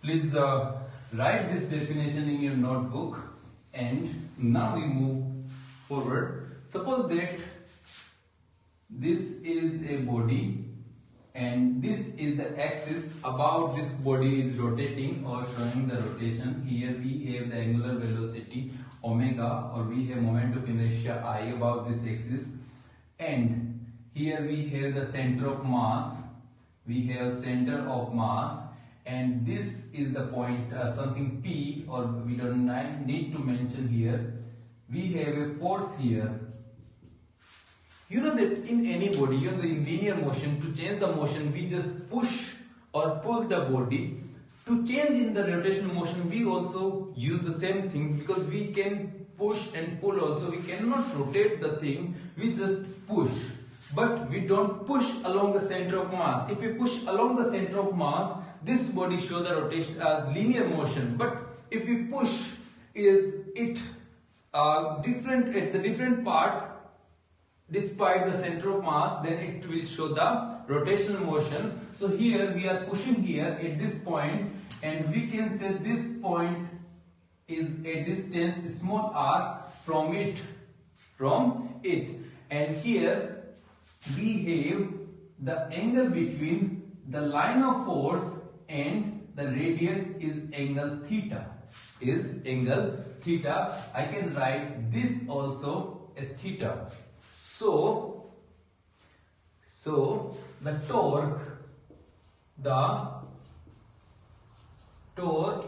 Please write this definition in your notebook. And now we move forward. Suppose that this is a body and this is the axis about this body is rotating or showing the rotation. Here we have the angular velocity omega, or we have moment of inertia I about this axis, and here we have the center of mass. We have center of mass, and this is the point something P, or we don't need to mention here. We have a force here. You know that in any body, you know, in linear motion, to change the motion we just push or pull the body. To change in the rotational motion we also use the same thing, because we can push and pull also. We cannot rotate the thing, we just push. But we don't push along the center of mass. If we push along the center of mass, this body show the rotation, linear motion. But if we push is it different at the different part despite the center of mass, then it will show the rotational motion. So here we are pushing here at this point, and we can say this point is a distance small r from it, and here we have the angle between the line of force and the radius is angle theta. I can write this also a theta. So the torque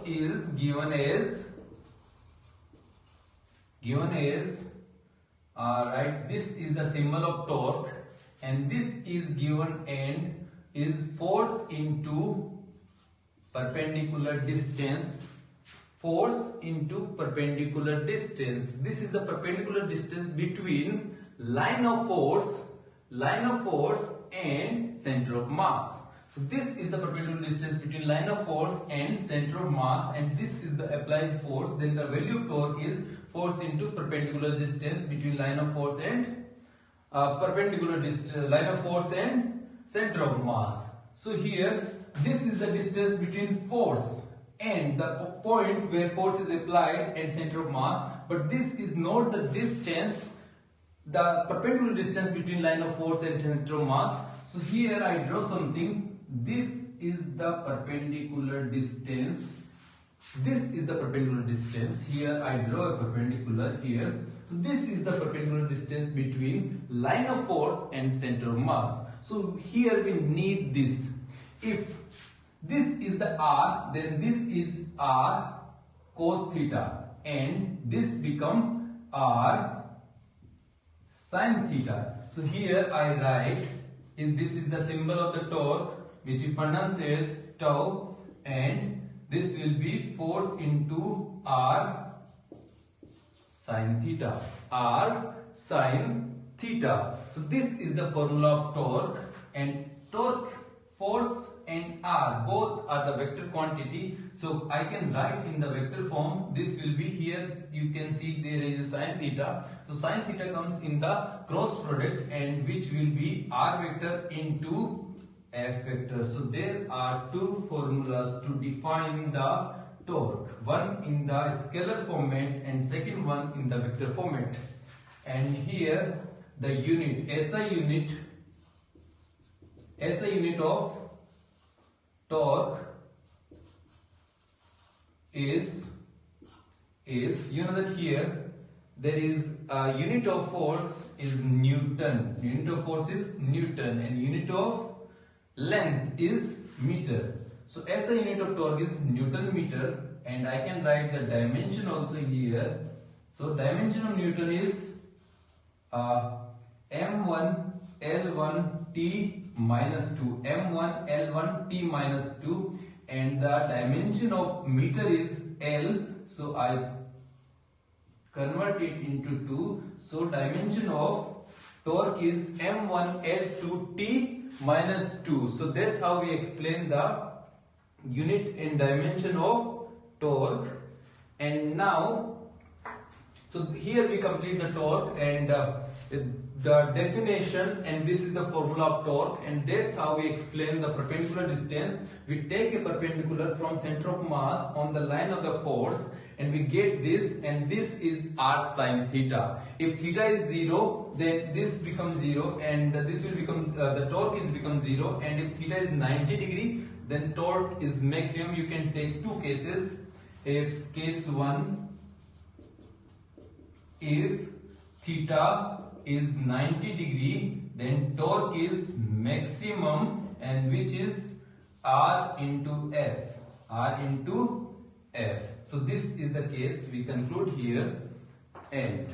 is given as right, this is the symbol of torque, and this is given and is force into perpendicular distance. Force into perpendicular distance. This is the perpendicular distance between line of force and center of mass. So this is the perpendicular distance between line of force and center of mass, and this is the applied force. Then the value of torque is force into perpendicular distance between line of force and line of force and center of mass. So here this is the distance between force and the point where force is applied and center of mass, but this is not the distance, the perpendicular distance between line of force and center of mass. So here I draw something. This is the perpendicular distance. This is the perpendicular distance. Here I draw a perpendicular here. So this is the perpendicular distance between line of force and center of mass. So here we need this. If this is the r, then this is r cos theta, and this become r sin theta. So here I write, this is the symbol of the torque, which we pronounce as tau, and this will be force into r sin theta. So this is the formula of torque, and torque, force and r both are the vector quantity. So I can write in the vector form. This will be here, you can see there is a sin theta. So sin theta comes in the cross product, and which will be r vector into f vector. So there are two formulas to define the torque, one in the scalar format and second one in the vector format. And here the unit, SI unit of torque is you know that here there is a unit of force is Newton. Unit of force is Newton, and unit of length is meter. So SI unit of torque is Newton meter, and I can write the dimension also here. So dimension of Newton is M1 L1 T minus 2, M1 L1 T minus 2, and the dimension of meter is L, so I convert it into 2. So dimension of torque is M1 L2 T minus 2. So that's how we explain the unit and dimension of torque. And now, so here we complete the torque, and the definition, and this is the formula of torque, and that's how we explain the perpendicular distance. We take a perpendicular from center of mass on the line of the force, and we get this, and this is r sine theta. If theta is 0, then this becomes 0, and this will become the torque is become 0, and if theta is 90 degree, then torque is maximum. You can take two cases. If case 1, if theta is 90 degree, then torque is maximum, and which is r into f, r into f. So this is the case. We conclude here and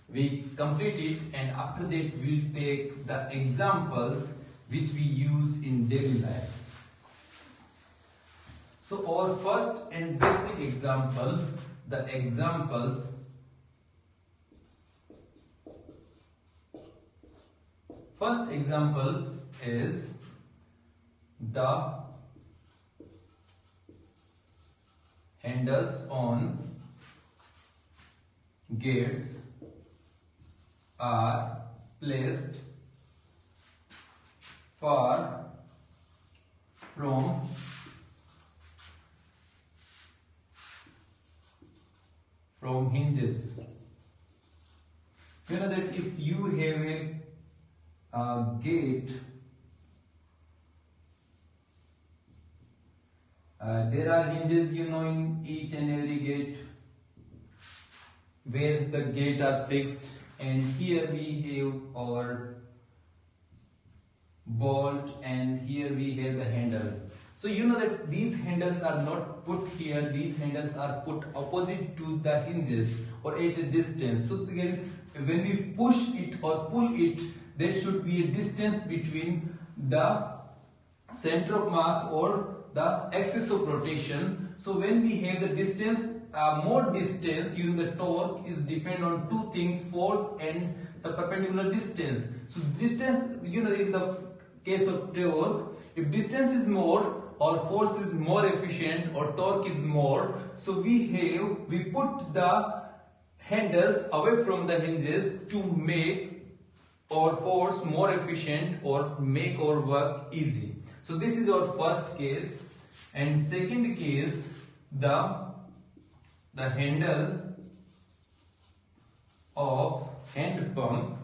we complete it, and after that we'll take the examples which we use in daily life. So our first and basic example, the examples first example is the handles on gates are placed far from hinges. You know that if you have a gate, there are hinges, you know, in each and every gate where the gate are fixed, and here we have our bolt, and here we have the handle. So you know that these handles are not put here, these handles are put opposite to the hinges or at a distance. So again, when we push it or pull it, there should be a distance between the center of mass or the axis of rotation. So when we have the distance, more distance, you know, the torque is depend on two things, force and the perpendicular distance. So distance, you know, in the case of torque, if distance is more or force is more efficient or torque is more, so we put the handles away from the hinges to make our force more efficient or make our work easy. So this is our first case, and second case, the handle of hand pump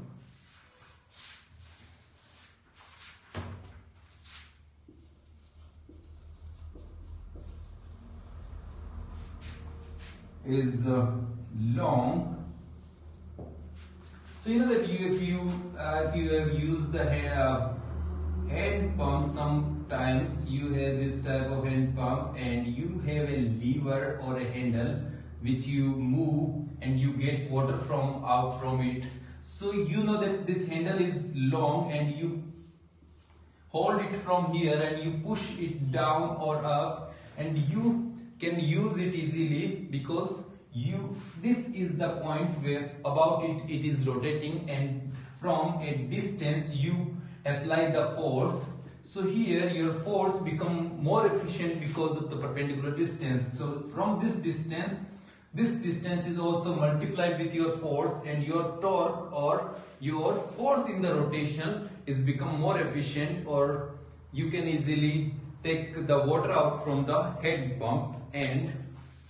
is long. So you know that if you have used the hand pump, sometimes you have this type of hand pump and you have a lever or a handle which you move and you get water out from it. So you know that this handle is long and you hold it from here and you push it down or up, and you can use it easily because this is the point where about it is rotating, and from a distance you apply the force. So here your force become more efficient because of the perpendicular distance. So from this distance is also multiplied with your force, and your torque or your force in the rotation is become more efficient, or you can easily take the water out from the hand pump. And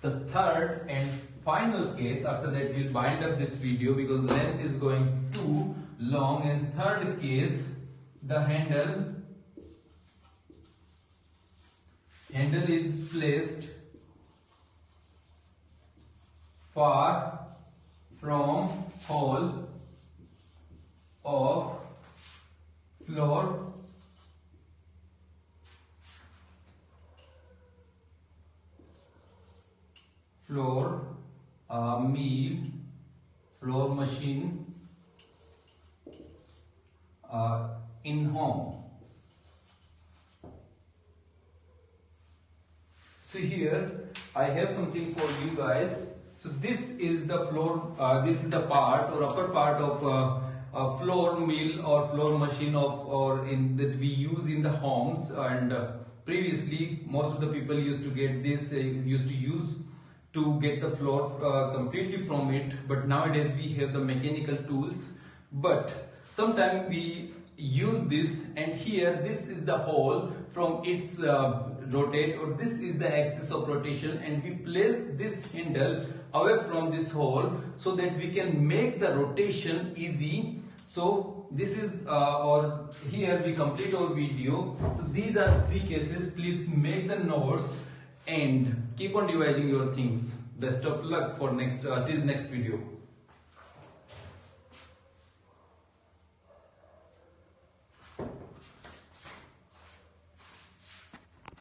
the third and final case, after that we'll wind up this video because length is going too long, and third case, the handle is placed far from hole of floor mill, floor machine in home. So here I have something for you guys. So this is the floor, this is the part or upper part of a floor mill or floor machine that we use in the homes, and previously most of the people used to get this, use to get the floor completely from it, but nowadays we have the mechanical tools. But Sometimes we use this, and here this is the hole from its rotate, or this is the axis of rotation, and we place this handle away from this hole so that we can make the rotation easy. So this is or here we complete our video. So these are 3 cases. Please make the notes and keep on revising your things. Best of luck for next till next video.